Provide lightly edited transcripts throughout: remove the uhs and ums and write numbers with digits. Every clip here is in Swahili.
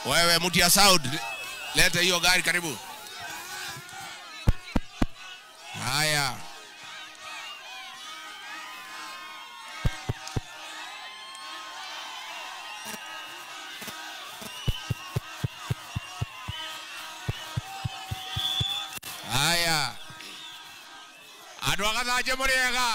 Wewe mtu ya sound, leta hiyo gari karibu. Haya. Haya. Andũ agathanjĩ mũrĩega.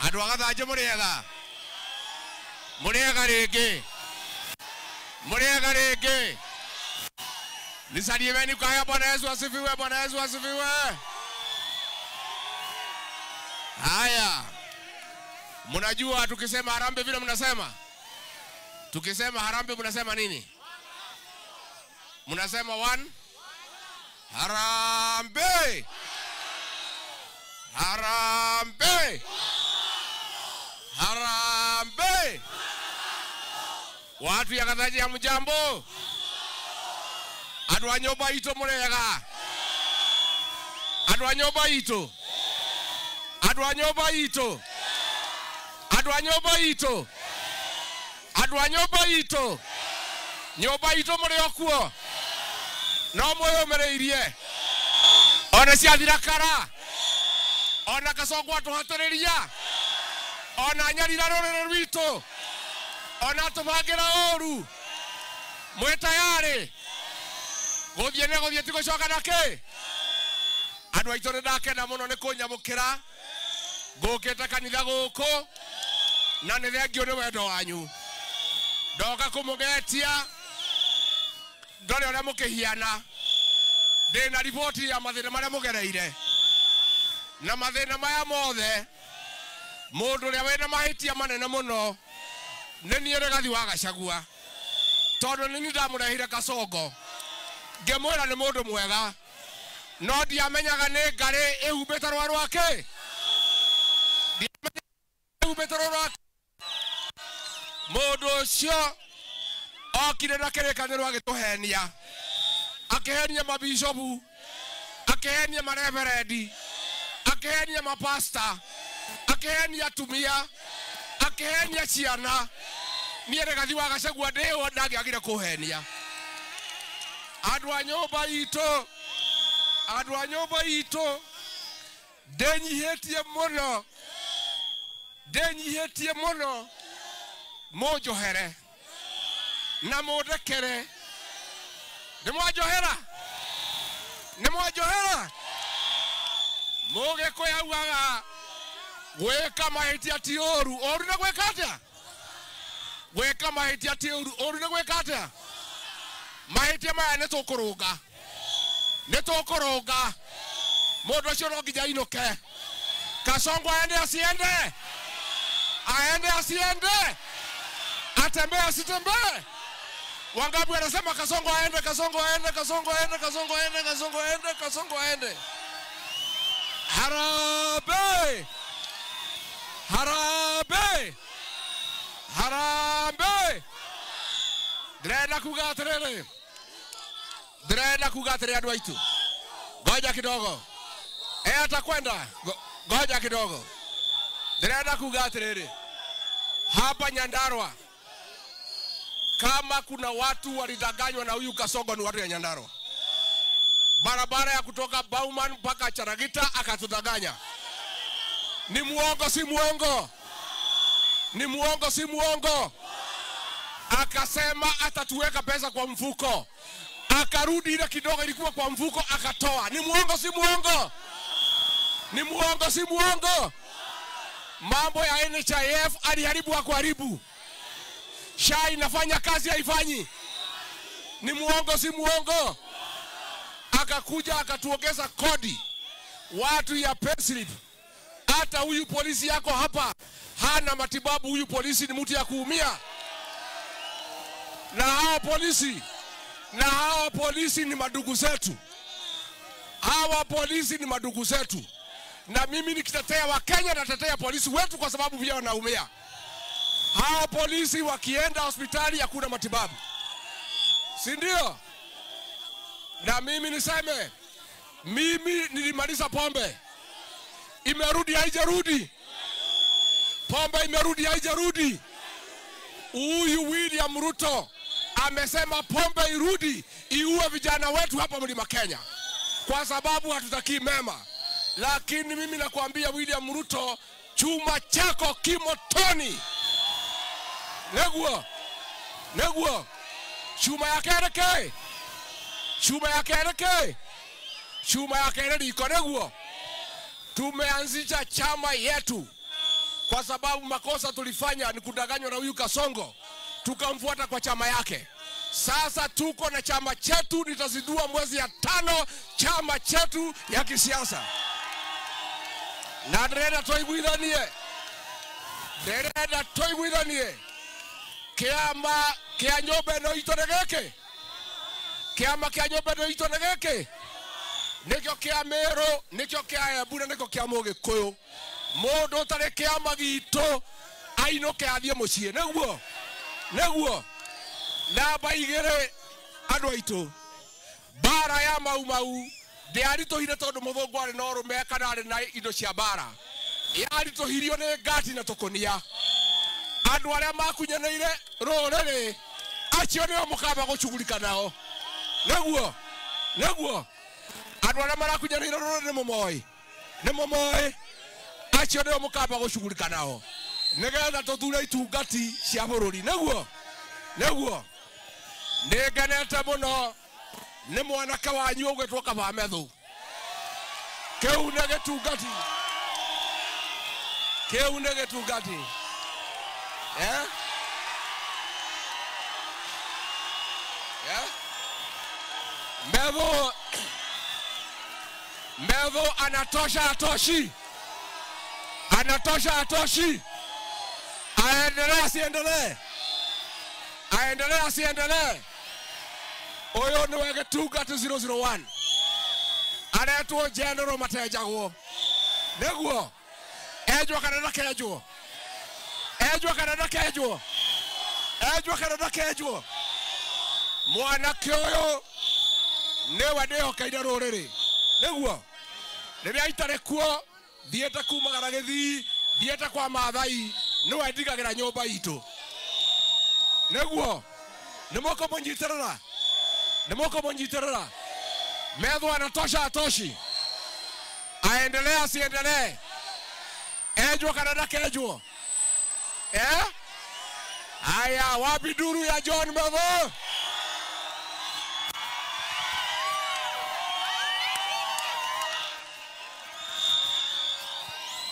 Andũ agathanjĩ mũrĩega. Mũrĩega rĩngĩ. Mũrĩega rĩngĩ. Nisalieni kwa haya. Bwana Yesu asifiwe, Bwana Yesu asifiwe. Haya. Mnajua tukisema harambee vile mnasema? Tukisema harambee mnasema nini? Mnasema one? Harambee. Harambee. Harambee. Watu ya Gathaji ya mjambo. Andũ a nyũmba itũ mũrega. Andũ a nyũmba itũ. Andũ a nyũmba itũ. Andũ a nyũmba itũ. Andũ a nyũmba itũ. Nyũmba itũ mũrĩ okuo. No mwĩyũmĩrĩirie. Ona ciathira kara. Ona Kasongo atũhatĩrĩria. Ona Nyarira rũrĩrĩ rwitũ. Ona tũbangĩra ũru. Mwĩ tayarĩ. Gũthiĩ nĩ gũthiĩ ti gũcoka na kĩ. Andũ aitũ nĩ ndakena mũno nĩ kũnyamũkĩra. Ngũkĩte kanitha gũkũ. Na nĩ thengio nĩ wendo wanyu. Ndoka kũmũgetia. Ndore ũrĩa mũkĩhiana. Ndĩna riboti ya mathĩna marĩa mũgereire. Na mathĩna maya mothe. Mũndũ ũrĩa wĩna mahĩtia manene mũno. Nĩ niĩ Rigathi wa Gachagua. Tondũ nĩ niĩ ndamũrehire Kasongo. Ngĩmwĩra nĩ mũndũ mwega. No ndiamenyaga nĩ ngarĩ ĩhumbĩte rwa rwake. Ndiamenyaga ĩhumbĩte rwa rwake. Mũndũ ũcio okire na kĩrĩkanĩro agĩtũhenia. Akĩhenia mabishopu. Akĩhenia mareverendi. Akĩhenia mapasta. Akĩhenia atumia. Akĩhenia ciana. Niĩ Rigathi wa Gachagua ndĩyo ndangĩagire kũhenia. Andũ a nyũmba itũ. Andũ a nyũmba itũ. Ndĩnyihĩtie mũno. Ndĩnyihĩtie mũno. Mũnjohere. Na mũndekere. Nĩ mwanjohera. Nĩ mwanjohera. Mũgĩkũyũ augaga gwĩka mahĩtia ti ũru. Ũru nĩ gwĩka atĩa? Gwĩka mahĩtia ti ũru. Ũru nĩ gwĩka atĩa? Mahĩtia maya nĩ tũkũrũnga. Nĩ tũkũrũnga. Mũndũ ũcio no nginya ainũke. Kasongo aende asiende. Aende asiende. Atembee asitembee. Wangapi wanasema Kasongo aende, Kasongo aende, Kasongo aende, Kasongo aende, Kasongo aende, Kasongo aende. Harambee. Harambee. Harambee. Ndĩrenda kuga atĩrĩrĩ. Ndĩrenda kuga atĩrĩrĩ andũ aitũ. Ngoja kidogo. Atakwenda. Ngoja kidogo. Ndĩrenda kuga atĩrĩrĩ. Hapa Nyandarua. Kama kuna watu walidanganywa na huyu Kasongo ni watu ya Nyandarua. Barabara ya kutoka Bauman mpaka Charagita akatudanganya. Ni muongo si muongo. Ni muongo si muongo. Akasema atatuweka pesa kwa mfuko. Akarudi ile kidogo ilikuwa kwa mfuko akatoa. Ni muongo si muongo. Ni muongo si muongo. Mambo ya NHIF aliharibu wa kuharibu. SHA inafanya kazi haifanyi. Ni muongo si muongo. Akakuja akatuongeza kodi. Watu ya payslip. Hata huyu polisi yako hapa hana matibabu. Huyu polisi ni mtu ya kuumia. Na hao polisi ni madugu zetu. Hawa polisi ni madugu zetu. Na mimi nikitetea wa Kenya natetea polisi wetu kwa sababu pia wanaumia. Hao polisi wakienda hospitali hakuna matibabu. Si ndio? Na mimi niseme, mimi nilimaliza pombe. Imerudi haijarudi. Pombe imerudi haijarudi. Huyu William Ruto amesema pombe irudi iue vijana wetu hapa Mlima Kenya, kwa sababu hatutaki mema. Lakini mimi nakwambia William Ruto, chuma chako kimotoni. Neguo chuma yake ereke, chuma yake iko neguo. Tumeanzisha chama yetu kwa sababu makosa tulifanya ni kudanganywa na huyu Kasongo, tukamfuata kwa chama yake. Sasa tuko na chama chetu, nitazindua mwezi ya 5 chama chetu ya kisiasa. Na dereda toiguithanie kiama kia nyobe no itonegeke, kiama kia nyobe no itonegeke nikyo kia Meru, nikyo kia Embu, nikyo kia Mugikuyu. Mundu tare kiama gitu ainuke athie mucii. Neguo namba 2 andu aitu bara ya mau ndiarituhire tondu muthungu ari no rume kana ari na indo cia bara, yarituhirio ni ngati na tukunia. Andu aria makunyaneire ruriri acio nio mukamba gucugurika nao. Neguo andu aria marakunyaneire ruriri ni mumoi acio nio mukamba gucugurika nao nigetha tuthure itungati cia bururi. Neguo ningenete muno ni mwanake wanyu ugwitwo Kabamethu. Kiu ne gitungati Methu anatosha atoshi. Aendelee asiendelee. Oyo ni wege tungati 001 aretwo General Matejagwo. Neguo ejwa kanada kejwo mwanake oyo niwe ndihokeire ruriri. Neguo riria itare kuo thiete kumagara Githii, thiete kwa Maathai, niwe ndigagira nyumba itu. Neguo nimoko munyitirira. Methu anatosha atoshi. Aendelee asiendelee. Ejwa kanada kejwo. Haya, wapi duru ya John Methu?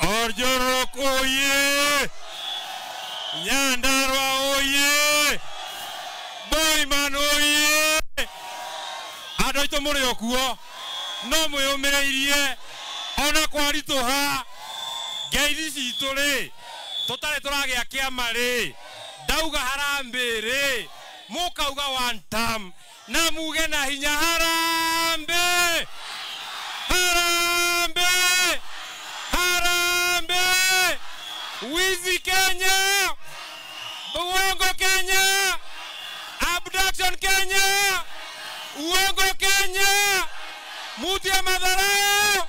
Orjorok oye, Nyandarua oye, Boiman oye. Adoito muri okuo no mwiyumireirie ona kwarituha ngeithi citu ri tutare turagia kiama ri ndauga harambiri mukauga one term na muge na hinya harambe wizi Kenya, uongo Kenya, abduction Kenya, uongo Kenya, muti ya madharau,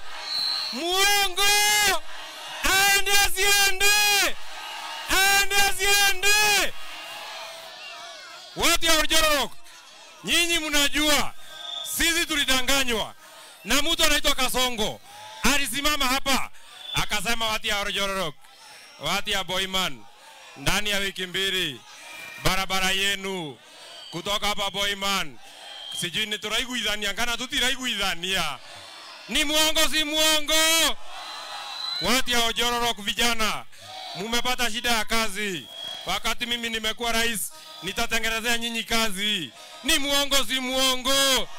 muongo, aende asiende. Watu ya Orjorok, nyinyi mnajua sisi tulidanganywa na mtu anaitwa Kasongo. Alisimama hapa akasema watu ya Orjorok, watu ya Boiman, ndani ya wiki 2 barabara yenu kutoka hapa Boiman sijui ni turaiguithania kana tutiraiguithania. Ni muongo si muongo? Watu ya Orjorok vijana, mumepata shida ya kazi. Wakati mimi nimekuwa rais nitatengenezea nyinyi kazi. Ni muongo si muongo?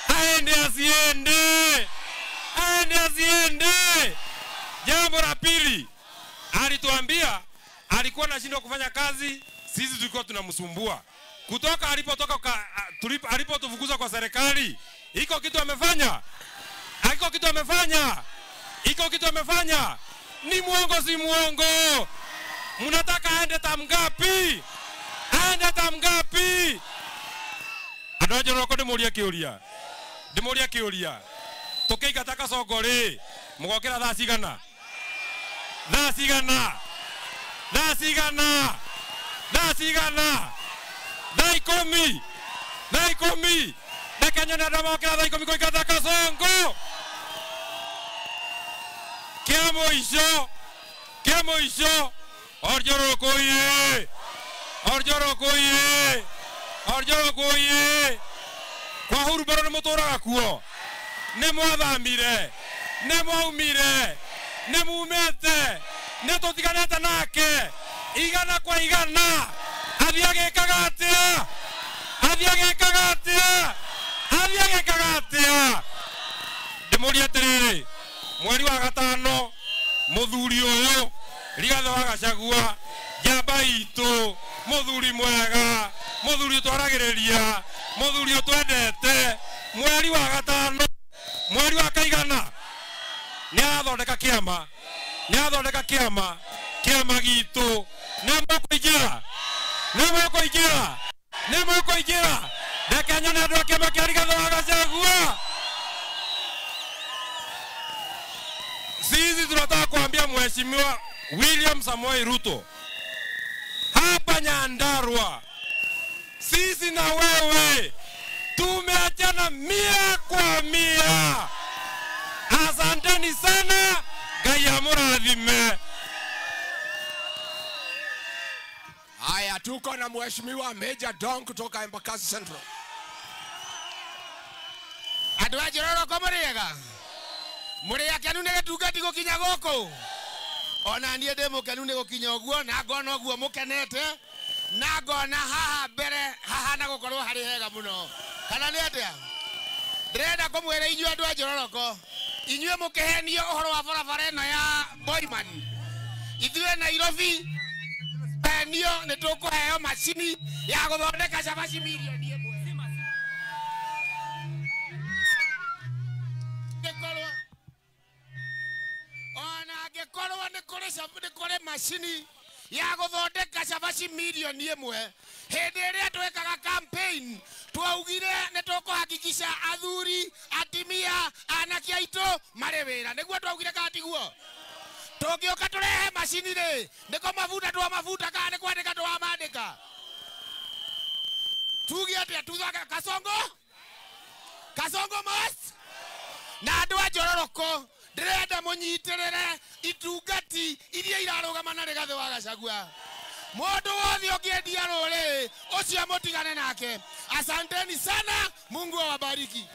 Aende asiende. Jambo la pili, alituambia alikuwa anashindwa kufanya kazi, sisi tulikuwa tunamsumbua. Kutoka alipotufukuza kwa serikali, iko kitu amefanya. Ni muongo si muongo? Mnataka aende tamgapi? Adojo roko ndimuria kiuria. Tukiigata Kasongo ri mugokira thaa cigana? Thaa 10 ikumi. Dekanya na dama kira tha ikumi koikata Kasongo. Kia moisho. Orjorokoye. Kwa hurubaro mutora kuo. Nemo athamire. Nemo aumire. Nemo umete. Neto tiganeta nake. Igana kwa igana. Athiage kagatia. Demoria terere. Mweri wa gatano. Muthuri uyu. Rigathe wa Gachagua. Jamba itu. Muthuri mwega. Muthuri twaragiriria. Muthuri twendete. Mweri wa gatano. Mweri wa kaigana. Ni athondeka kiama. Kiama gitu. Nemo kuingira. Dekanya na ndoke makiarigathe wa Gachagua. Sisi tunataka kuambia Mheshimiwa William Samoei Ruto hapa Nyandarua, sisi na wewe tumeachana 100%. Asanteni sana, Ngai amurathime. Haya, tuko na Mheshimiwa Major Don kutoka Embakasi Central. Adwa jororo komoriega. Muria kanu ne tugati gokinya goko. Ona nie demo kanu ne gokinya oguo na ngona oguo mukenete. Na ngona haha mbere haha na gukorwo hari hega muno. Kana ni atia? Ndĩrenda kũmwĩra inyuĩ andũ a Njororoko, inyuĩ mũkĩhenio ũhoro wa barabara ĩno ya Boiman. Ithuĩ Nairobi henio nĩ tũkũheo macini ya gũthondeka cabaci milioni 1. Ona angĩkorwo nĩ kũrĩ macini ya gũthondeka cabaci milioni 1. Hĩndĩ ĩrĩa twekaga campaign twaugire nĩ tũkũhakikisha athuri, atimia, anake aitũ marĩ wĩra. Nĩguo twaugire katiguo. Tũngĩũka tũrehe macini rĩ, nĩko mafuta kana nĩ kwandĩka twamandĩka. Tuge atĩa tuthaka Kasongo mas. Na andũ a Njororoko ndĩrenda mũnyitĩrĩre itungati iria irarũgama na Rigathi wa Gachagua. Mũndũ wothe ũngĩendia rũrĩ ũcio mũtigane nake. Asanteni sana, Mungu awabariki.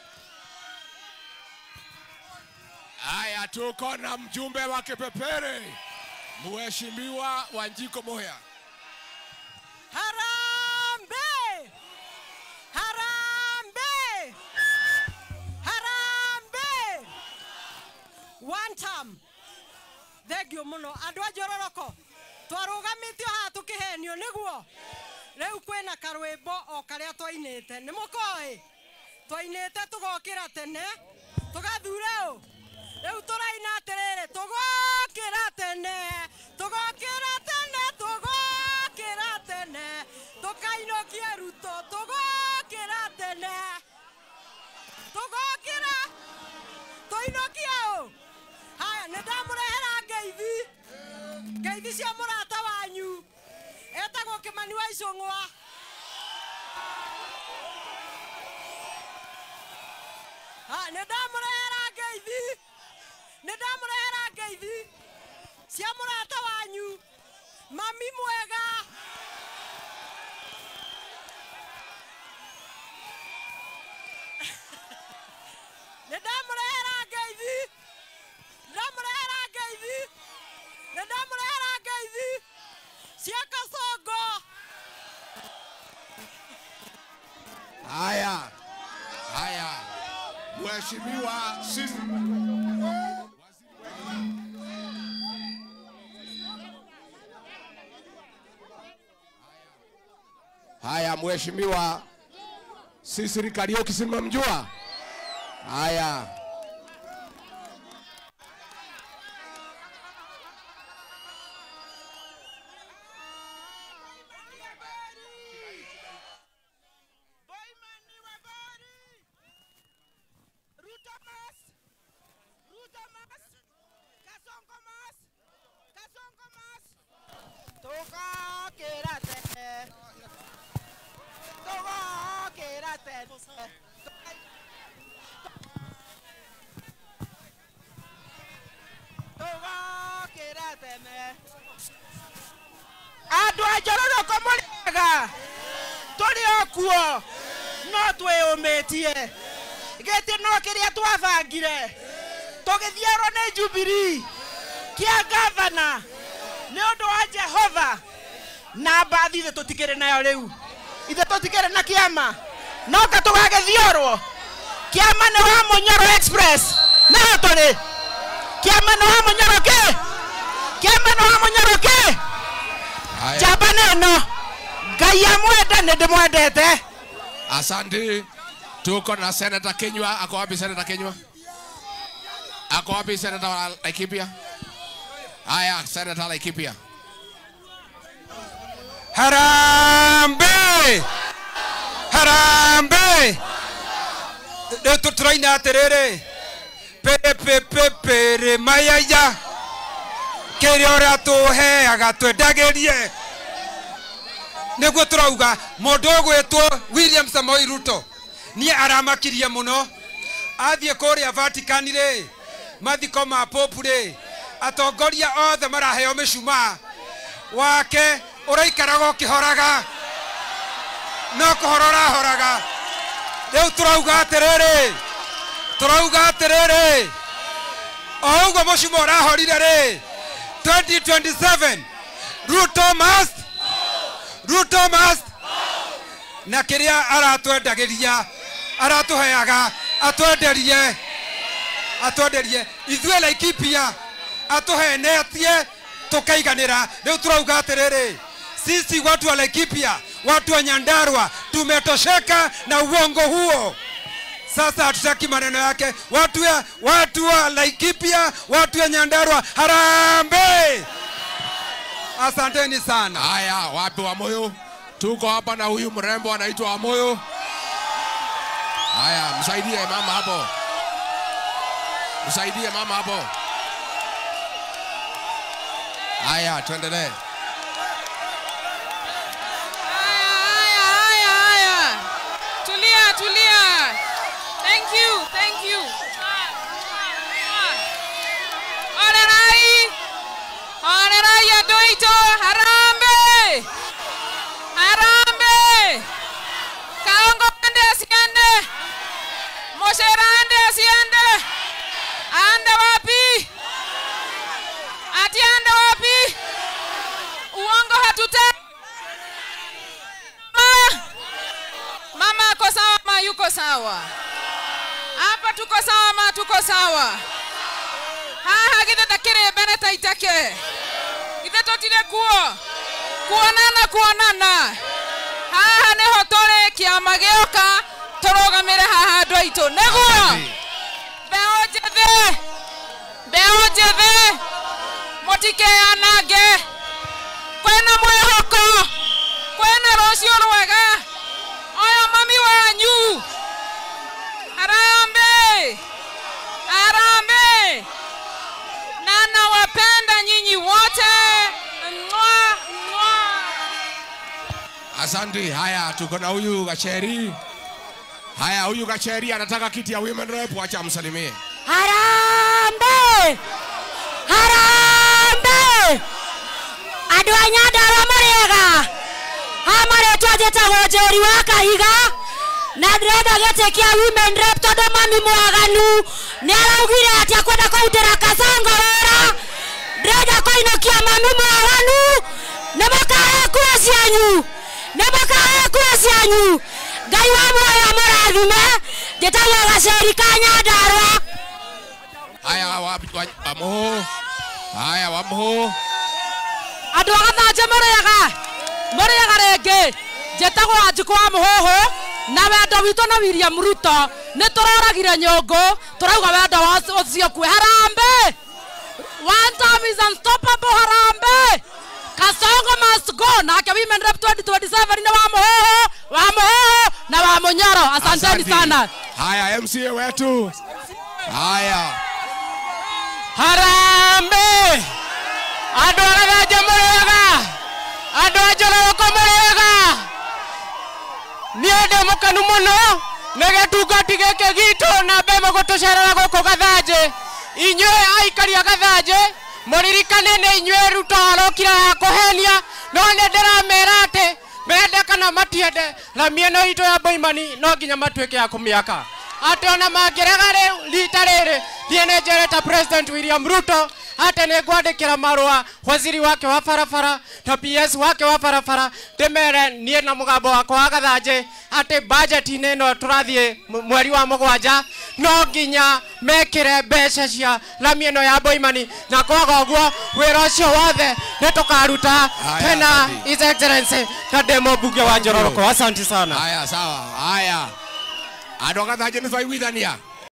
Haya, tuko na mjumbe wa Kipepere, Mheshimiwa Wanjiko Moya. Harambe! Harambe! Harambe! One time. Thank you muno. Andũ a Njororoko twarugamitio haha tukihenio niguo. Riu kwina karwimbo o karia twainite. Ni mukoi? Twainite tugokira tene. Tugathure u. Riu turaina atiriri tugokira tene. Tugokira tene. Tugokira tene. Tukainokie Ruto. Tugokira tene. Tugokira. Tuinokie u. Haya, nindamurehera ngeithi cia murata wanyu etagwo Kimani wa Icũng'wa. Nindamurehera ngeithi cia murata wanyu mami mwega. Nindamurehera ngeithi cia Kasongo. Haya, Mheshimiwa sisi Mheshimiwa Sisiri Kariuki simamjua. Haya. Toka kera tene. Toka Andu ajororo komuriga turi okuo no twiyumitie giti no kiria twabangire tugithiarwo ni Jubilee kia gavana ni undu wa Jehova na mbathi ithe tutikire nayo riu ithe tutikire na kiama no ka tugagithiorwo kiama ni wa Munyoro Express na turi kiama ni wa Munyoro ki kiama ni wa Munyoro ki jabana no gaya mwenda ni ndimwendete. Asante. Tuko na Senator Kinyua. Ako wapi Senator Kinyua? Ako wapi Senator wa Laikipia? Haya, Senator Laikipia. Harambe! Harambe! Leo turaina aterere. Pepe mayaya. Keriora tuhe agatwendagerie. Niguo turauga mundu gwitwo William Samoei Ruto nie aramakirie muno athie kuria Vatican ri mathiko ma popu ri atongoria othe maraheo micuma wake uraikaraga ukihoraga no kuhorora horaga riu turauga atiriri ougo mucuma urahorire ri 2027 Ruto must na kiria aratwendagiria aratuheaga atwenderie ithue Laikipia atuhenetie tukaiganira riu turauga atiriri sisi watu wa Laikipia watu wa Nyandarua tumetosheka na uongo huo. Sasa hatutaki maneno yake. Watu wa Laikipia, watu wa Nyandarua, harambe! Asanteni sana. Haya, wapi wa moyo? Tuko hapa na huyu mrembo anaitwa wa moyo. Haya, msaidie mama hapo. Msaidie mama hapo. Haya, tuendelee. Haya. Tulia. Thank you. Orerai adoito, harambe. Kaongo asiende. Mosherande asiende. Ande wapi? Ati ande wapi? Uongo hatutaki. Mama ako sawa, mama yuko sawa. Hapa tuko sawa. Haha githe takire beneta itake. Githe totire kuonana. Haha neho tore kiama gioka torogamire haha andu aitu. Neguo. Beo jethe. Motike anage. Kwena mwehoko. Kwena rocio rwega. Oya mami wanyu. Harambe. Nana wapenda nyinyi wote. Mwa. Asante. Haya, tuko na huyu Gacheri. Haya, huyu Gacheri anataka kiti ya women rep, acha msalimie. Harambe! Andu a Nyandarua mariega. Hamare twajeta Njeri wa Kahiga. Na ndirenda gete kia women rep tondu mami mwaganu ni araugire ati akwenda kuutira Kasongo wera. Ndirenda kuinokia mami mwaganu na makae kura cianyu. Ngai wa muoyo amurathime. Njetaga Gacheri ka Nyandarua. Haya, wamho. Andu agathaje muriega renge. Njetago Wanjiku wa Muhoho. Na wendo witũ na William Ruto nĩ tũroragire nyũngũ tũrauga wendo ũcio kwe. Harambe! One time is unstoppable. Harambe! Kasongo must go. Nake women rep 2027 ni wa Muhoho na wa Munyoro. Asanteni sana. Haya, MCA wetu. Haya. Harambe! Andu agathaje muriega. Andu ajoroko muriega. Niende mukanu muno nege tugati geke gitu na bemo gotocerera goko Gathaje inywe aikaria Gathaje muririkane ne inywe Ruto arokira kuhenia no ndera merate mende kana matiende la mieno ito ya Boimani no ginya matweke ya kumiaka ate ona mageragare litarere tiene jereta President William Ruto ate ne gwandikira marua waziri wake wa farafara na PS wake wa farafara temere nie na mugambo wako wa Gathaje ate budget neno turathie mweri wa mugwanja no ginya mekire mbeca cia lamieno ya Boimani na kwaga guo wira ucio wothe nitukaruta tena His Excellency Kademo Bunge wa Njororoko. Asante sana. Haya sawa. Haya. Andũ a Gathaje nĩ twaiguithania.